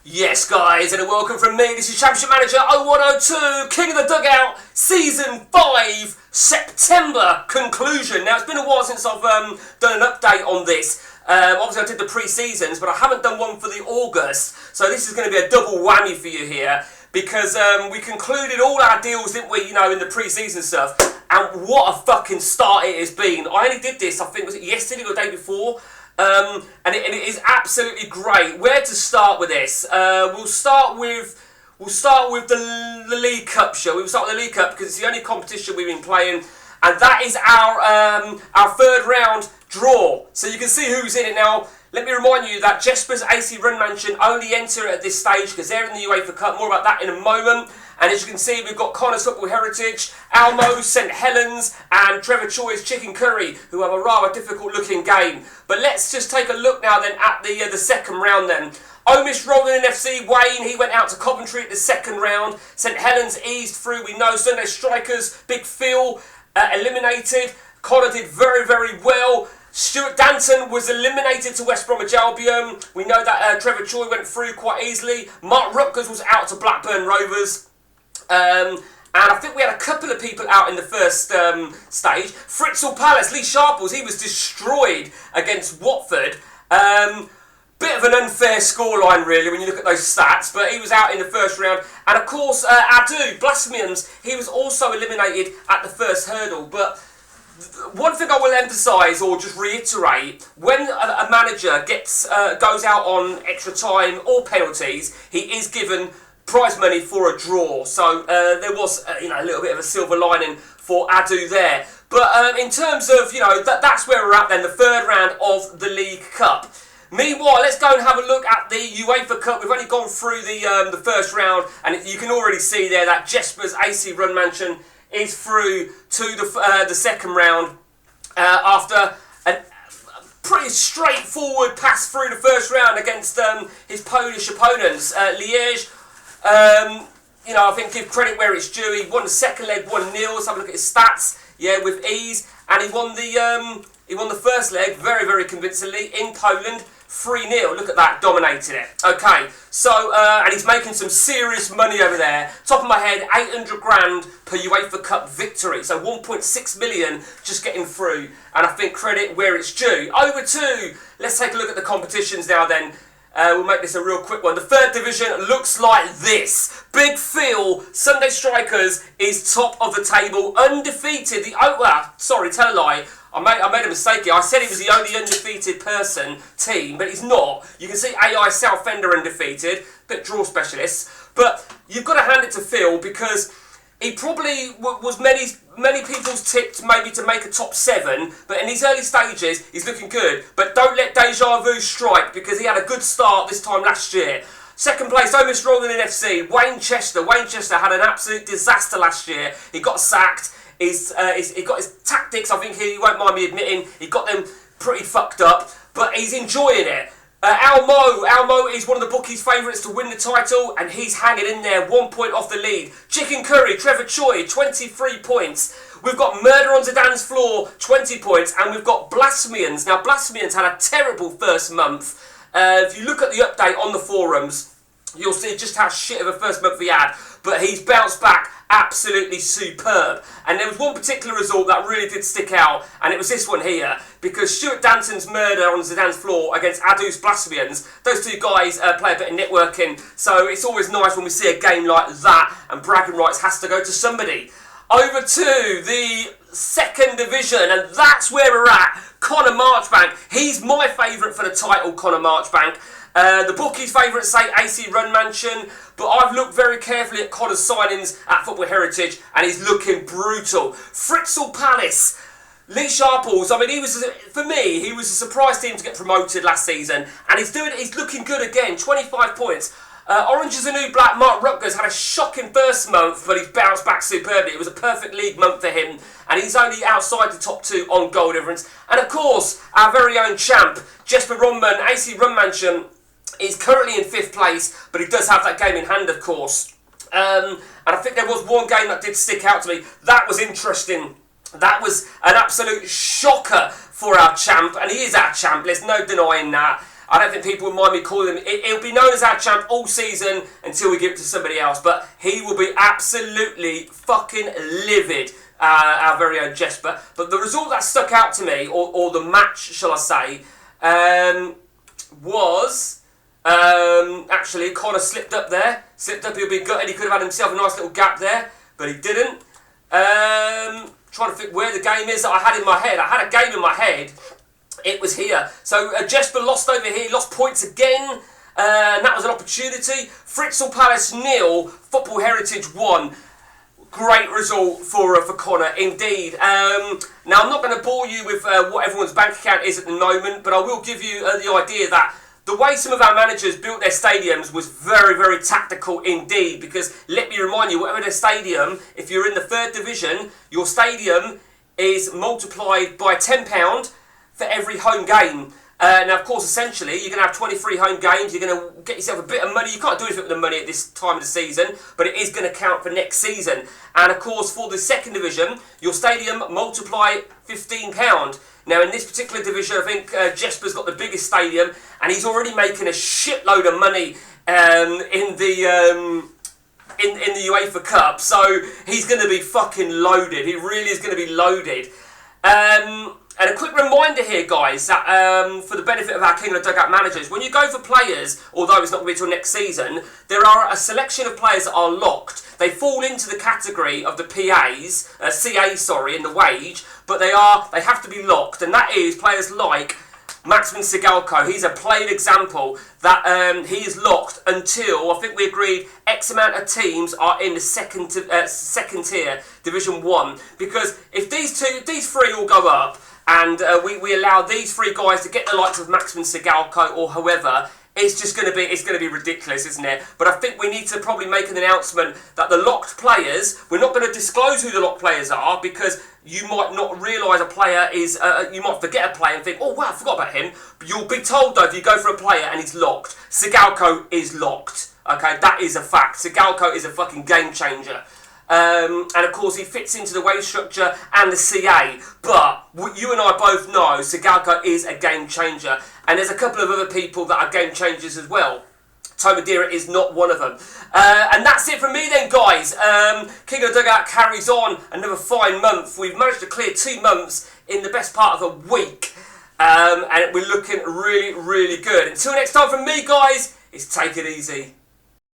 Yes, guys, and a welcome from me. This is Championship Manager 0102, King of the Dugout, Season 5, September conclusion. Now, it's been a while since I've done an update on this. Obviously, I did the pre-seasons, but I haven't done one for the August. So this is going to be a double whammy for you here, because we concluded all our deals, didn't we, in the pre-season stuff. And what a fucking start it has been. I only did this, I think, was it yesterday or the day before? And it is absolutely great. Where to start with this? We'll start with the League Cup show. We'll start with the League Cup because it's the only competition we've been playing, and that is our third round draw. So you can see who's in it now. Let me remind you that Jesper's AC Run Mansion only enter at this stage because they're in the UEFA Cup. More about that in a moment. And as you can see, we've got Connor's Football Heritage, Almo, St Helens, and Trevor Choi's Chicken Curry, who have a rather difficult-looking game. But let's just take a look now then at the second round then. Omish Rolling FC, Wayne, he went out to Coventry at the second round. St Helens eased through, we know. Sunday Strikers, Big Phil, eliminated. Connor did very, very well. Stuart Danton was eliminated to West Bromwich Albion. We know that Trevor Choi went through quite easily. Mark Rutgers was out to Blackburn Rovers. And I think we had a couple of people out in the first stage. Fritzl Palace, Lee Sharples, he was destroyed against Watford. Bit of an unfair scoreline, really, when you look at those stats, but he was out in the first round. And of course, Adu, Blasphemians, he was also eliminated at the first hurdle. But one thing I will emphasise or just reiterate, when a manager goes out on extra time or penalties, he is given prize money for a draw. So there was a little bit of a silver lining for Adu there. But in terms of, that's where we're at then, the third round of the League Cup. Meanwhile, let's go and have a look at the UEFA Cup. We've only gone through the first round, and you can already see there that Jesper's AC Run Mansion is through to the second round after a pretty straightforward pass through the first round against his Polish opponents. Liège, I think give credit where it's due. He won the second leg 1-0. Let's have a look at his stats. Yeah, with ease, and he won the first leg very, very convincingly in Poland. 3-0, look at that, dominating it. Okay, so, and he's making some serious money over there. Top of my head, 800 grand per UEFA Cup victory. So 1.6 million just getting through. And I think credit where it's due. Over to, let's take a look at the competitions now then. We'll make this a real quick one. The third division looks like this. Big Phil, Sunday Strikers, is top of the table, undefeated. Tell a lie. I made a mistake here. I said he was the only undefeated team, but he's not. You can see AI Southender undefeated, bit draw specialists. But you've got to hand it to Phil because he probably was many people's tipped maybe to make a top 7, but in these early stages, he's looking good. But don't let deja vu strike because he had a good start this time last year. Second place, Omish Rolling FC, Wayne Chester. Wayne Chester had an absolute disaster last year. He got sacked. He got his tactics, I think he won't mind me admitting, he got them pretty fucked up, but he's enjoying it. Almo is one of the bookies' favourites to win the title, and he's hanging in there, 1 point off the lead. Chicken Curry, Trevor Choi, 23 points. We've got Murder on Zidane's Floor, 20 points, and we've got Blasphemians. Now, Blasphemians had a terrible first month. If you look at the update on the forums, you'll see just how shit of a first month he had, but he's bounced back absolutely superb. And there was one particular result that really did stick out, and it was this one here, because Stuart Danton's Murder on Zidane's Floor against Adu's Blasphemians, those two guys play a bit of networking, so it's always nice when we see a game like that, and bragging rights has to go to somebody. Over to the second division, and that's where we're at. Connor Marchbank, he's my favourite for the title, Connor Marchbank. The bookies' favourites say AC Run Mansion, but I've looked very carefully at Connor's signings at Football Heritage, and he's looking brutal. Fritzl Palace, Lee Sharples, for me, he was a surprise team to get promoted last season, and he's looking good again, 25 points. Orange is the New Black, Mark Rutgers had a shocking first month, but he's bounced back superbly. It was a perfect league month for him, and he's only outside the top 2 on goal difference. And of course, our very own champ, Jesper Romman, AC Run Mansion, is currently in 5th place, but he does have that game in hand, of course. And I think there was one game that did stick out to me. That was interesting. That was an absolute shocker for our champ, and he is our champ. There's no denying that. I don't think people would mind me calling him. He'll be known as our champ all season until we give it to somebody else. But he will be absolutely fucking livid, our very own Jesper. But the result that stuck out to me, or the match, shall I say, was actually Connor slipped up there. Slipped up, he'll be gutted. He could have had himself a nice little gap there, but he didn't. Trying to think where the game is that I had in my head. I had a game in my head. It was here. So Jesper lost over here. He lost points again. And that was an opportunity. Fritzl Palace 0, Football Heritage 1. Great result for Connor, indeed. Now, I'm not going to bore you with what everyone's bank account is at the moment, but I will give you the idea that the way some of our managers built their stadiums was very, very tactical indeed, because let me remind you, whatever their stadium, if you're in the 3rd division, your stadium is multiplied by £10 for every home game. Now, of course, essentially, you're going to have 23 home games. You're going to get yourself a bit of money. You can't do anything with the money at this time of the season, but it is going to count for next season. And, of course, for the 2nd division, your stadium multiply £15. Now, in this particular division, I think Jesper's got the biggest stadium, and he's already making a shitload of money in the UEFA Cup. So he's going to be fucking loaded. He really is going to be loaded. And a quick reminder here, guys, that for the benefit of our King of the Dugout managers, when you go for players, although it's not going to be until next season, there are a selection of players that are locked. They fall into the category of the PAs, in the wage, but they have to be locked, and that is players like Maximum Sigalko. He's a played example that he is locked until, I think we agreed, X amount of teams are in the second tier, Division 1. Because if these three all go up, and we allow these 3 guys to get the likes of Maximum Sigalko or whoever, it's going to be ridiculous, isn't it? But I think we need to probably make an announcement that the locked players, we're not going to disclose who the locked players are, because you might not realise a player is, you might forget a player and think, oh wow, I forgot about him. But you'll be told though, if you go for a player and he's locked, Sigalko is locked. Okay, that is a fact. Sigalko is a fucking game changer. And of course he fits into the wage structure and the CA, but you and I both know Sigalko is a game changer, and there's a couple of other people that are game changers as well. Tomadira is not one of them. And that's it from me then, guys. King of the Dugout carries on another fine month. We've managed to clear 2 months in the best part of a week, and we're looking really, really good. Until next time from me, guys, it's take it easy.